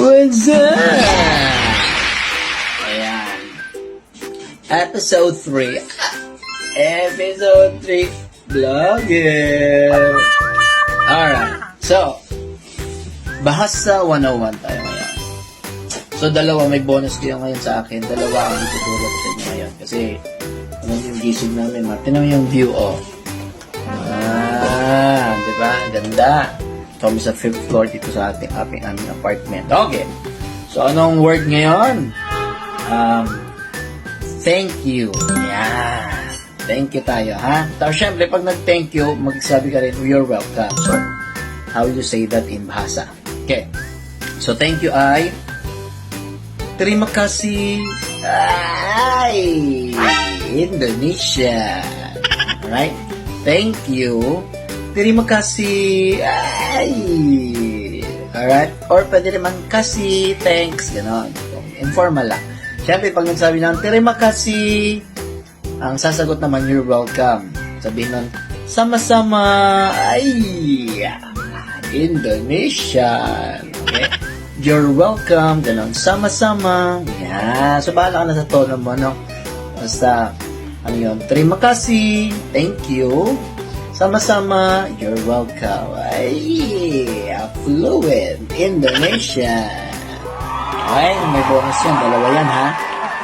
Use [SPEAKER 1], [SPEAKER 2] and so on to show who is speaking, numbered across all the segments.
[SPEAKER 1] What's up? Ayan. Episode 3. Episode 3. Vlogger. Alright. So, Bahasa 101 tayo ngayon. So, dalawa. May bonus kayo ngayon sa akin. Dalawa ang ituturo ko sa inyo ngayon. Kasi, ano yung gising namin? Tinan mo yung view, oh. Diba? Ganda. So, kami sa 5th floor dito sa ating aming apartment. Okay. So, anong word ngayon? Thank you. Yeah. Thank you tayo, ha? Tapos, syempre, pag nag-thank you, magsabi ka rin, you're welcome. So, how you say that in Bahasa? Okay. So, thank you ay terima kasih ay Indonesia. Alright? Thank you. Terima kasih ay. Alright? Or pwede naman kasi, thanks, gano'n. Informal lang. Siyempre, pag nagsabi ng terima kasih, ang sasagot naman, you're welcome. Sabihin nun, sama-sama ay Indonesian. Okay? You're welcome. Ganon. Sama-sama. Yeah. So, bahala ka na sa tono mo, no? Basta, ano yun? Terima kasih. Thank you. Sama-sama. You're welcome. Ay, fluent Indonesian. Ay, may bonus yan. Dalawa yan, ha?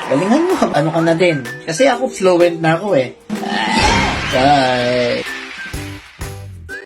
[SPEAKER 1] Galingan mo. Ano ka na din? Kasi ako fluent na ako, eh. Bye.